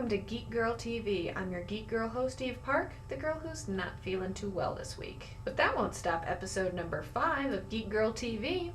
welcome to Geek Girl TV. I'm your Geek Girl host, Eve Park, the girl who's not feeling too well this week. But that won't stop episode number 5 of Geek Girl TV.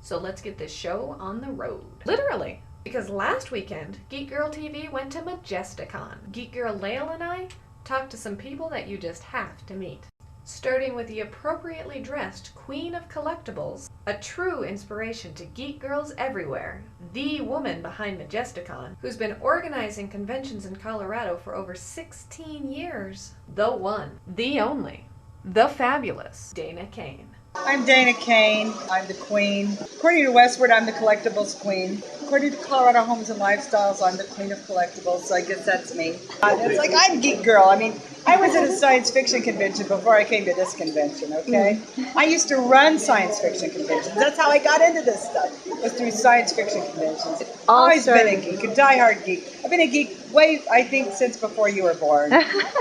So let's get this show on the road. Literally. Because last weekend, Geek Girl TV went to Majesticon. Geek Girl Lael and I talked to some people that you just have to meet. Starting with the appropriately dressed Queen of Collectibles, a true inspiration to geek girls everywhere, the woman behind Majesticon, who's been organizing conventions in Colorado for over 16 years, the one, the only, the fabulous Dana Cain. I'm Dana Cain. I'm the queen. According to Westward, I'm the collectibles queen. According to Colorado Homes and Lifestyles, I'm the queen of collectibles, so I guess that's me. It's like I'm Geek Girl. I mean, I was at a science fiction convention before I came to this convention, okay? I used to run science fiction conventions. That's how I got into this stuff, was through science fiction conventions. Always been a geek, a diehard geek. I've been a geek I think, since before you were born,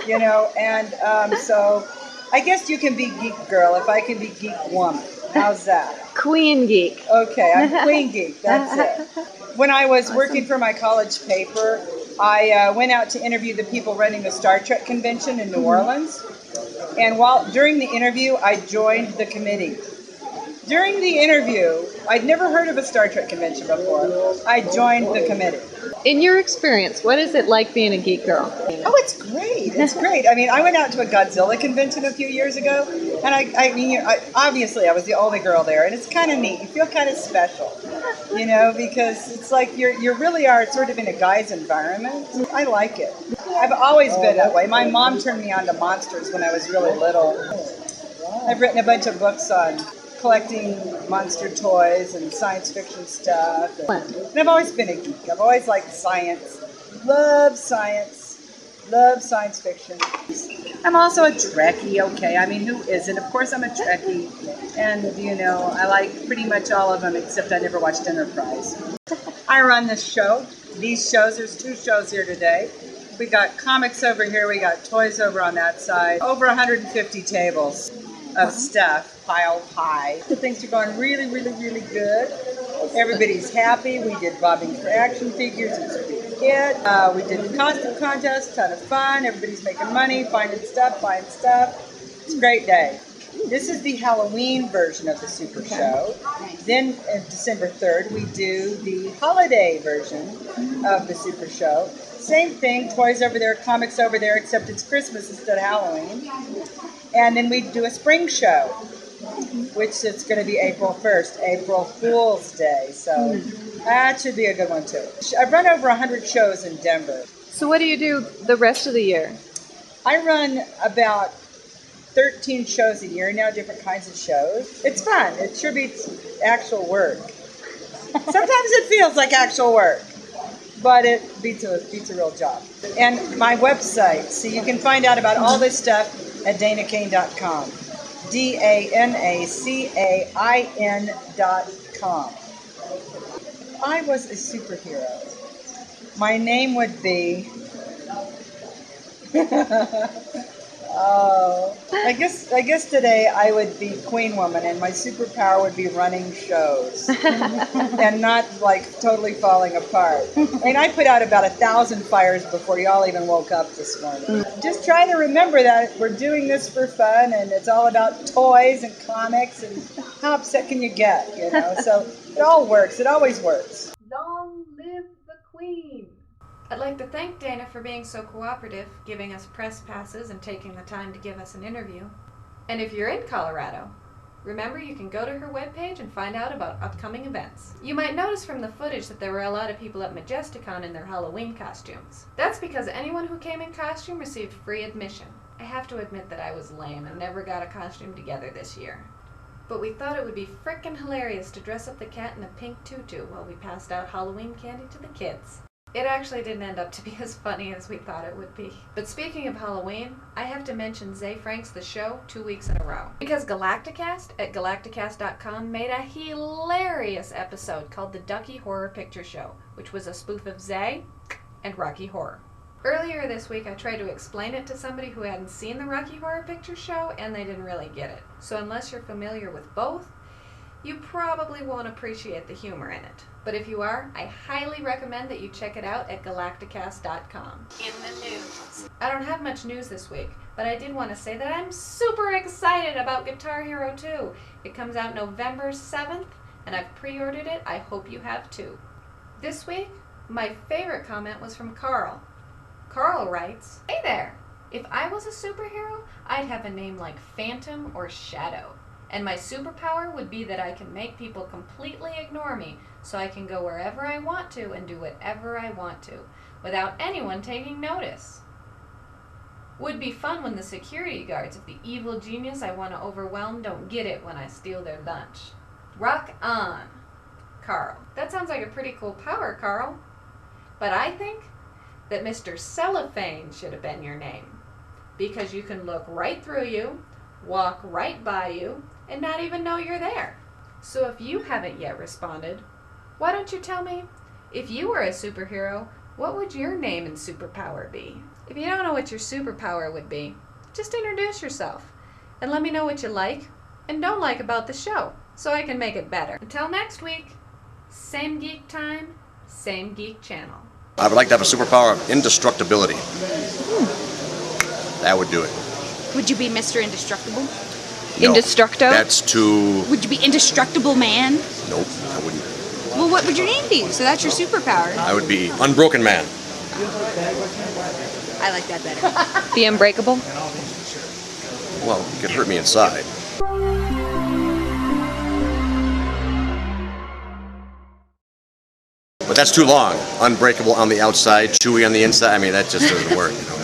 you know? And so I guess you can be Geek Girl if I can be Geek Woman. How's that? Queen Geek. Okay, I'm Queen Geek. That's it. When I was working for my college paper, I went out to interview the people running the Star Trek convention in New Orleans. And during the interview, I joined the committee. During the interview, I'd never heard of a Star Trek convention before. I joined the committee. In your experience, what is it like being a geek girl? Oh, it's great. It's great. I mean, I went out to a Godzilla convention a few years ago, and obviously I was the only girl there, and it's kind of neat. You feel kind of special, you know, because it's like you really are sort of in a guy's environment. I like it. I've always been that way. My mom turned me on to monsters when I was really little. I've written a bunch of books on collecting monster toys and science fiction stuff. And I've always been a geek. I've always liked science. Love science. Love science fiction. I'm also a Trekkie, okay? I mean, who isn't? Of course I'm a Trekkie. And, you know, I like pretty much all of them, except I never watched Enterprise. I run this show. These shows, there's 2 shows here today. We got comics over here. We got toys over on that side. Over 150 tables of stuff piled high. Things are going really, really, really good. Everybody's happy. We did bobbing for action figures. It's a big hit. We did the costume contest. Ton of fun. Everybody's making money, finding stuff, buying stuff. It's a great day. This is the Halloween version of the Super Show. Then, December 3rd, we do the holiday version of the Super Show. Same thing, toys over there, comics over there, except it's Christmas instead of Halloween. And then we do a spring show, which is going to be April 1st, April Fool's Day. So that should be a good one, too. I've run over 100 shows in Denver. So what do you do the rest of the year? I run about 13 shows a year now, different kinds of shows. It's fun. It sure beats actual work. Sometimes it feels like actual work, but it beats a real job. And my website, so you can find out about all this stuff at danacain.com. DANACAIN.com. If I was a superhero, my name would be I guess today I would be Queen Woman, and my superpower would be running shows and not like totally falling apart. I mean, I put out about 1,000 fires before y'all even woke up this morning. Just try to remember that we're doing this for fun, and it's all about toys and comics, and how upset can you get, you know? So it all works. It always works. Long live the Queen! I'd like to thank Dana for being so cooperative, giving us press passes and taking the time to give us an interview. And if you're in Colorado, remember you can go to her webpage and find out about upcoming events. You might notice from the footage that there were a lot of people at Majesticon in their Halloween costumes. That's because anyone who came in costume received free admission. I have to admit that I was lame and never got a costume together this year. But we thought it would be frickin' hilarious to dress up the cat in a pink tutu while we passed out Halloween candy to the kids. It actually didn't end up to be as funny as we thought it would be. But speaking of Halloween, I have to mention Zay Frank's The Show 2 weeks in a row. Because Galacticast at galacticast.com made a hilarious episode called The Ducky Horror Picture Show, which was a spoof of Zay and Rocky Horror. Earlier this week, I tried to explain it to somebody who hadn't seen the Rocky Horror Picture Show, and they didn't really get it. So unless you're familiar with both, You probably won't appreciate the humor in it. But if you are, I highly recommend that you check it out at galacticast.com. In the news. I don't have much news this week, but I did want to say that I'm super excited about Guitar Hero 2. It comes out November 7th, and I've pre-ordered it. I hope you have too. This week, my favorite comment was from Carl. Carl writes, "Hey there! If I was a superhero, I'd have a name like Phantom or Shadow. And my superpower would be that I can make people completely ignore me so I can go wherever I want to and do whatever I want to, without anyone taking notice. Would be fun when the security guards of the evil genius I want to overwhelm don't get it when I steal their lunch. Rock on, Carl." That sounds like a pretty cool power, Carl. But I think that Mr. Cellophane should have been your name, because you can look right through you, walk right by you, and not even know you're there. So if you haven't yet responded, why don't you tell me, if you were a superhero, what would your name and superpower be? If you don't know what your superpower would be, just introduce yourself and let me know what you like and don't like about the show so I can make it better. Until next week, same geek time, same geek channel. I would like to have a superpower of indestructibility. That would do it. Would you be Mr. Indestructible? No, Indestructo? That's too... Would you be Indestructible Man? Nope, I wouldn't. Well, what would your name be? So that's your superpower. I would be Unbroken Man. I like that better. The Unbreakable? Well, it could hurt me inside. But that's too long. Unbreakable on the outside, chewy on the inside. I mean, that just doesn't work, you know.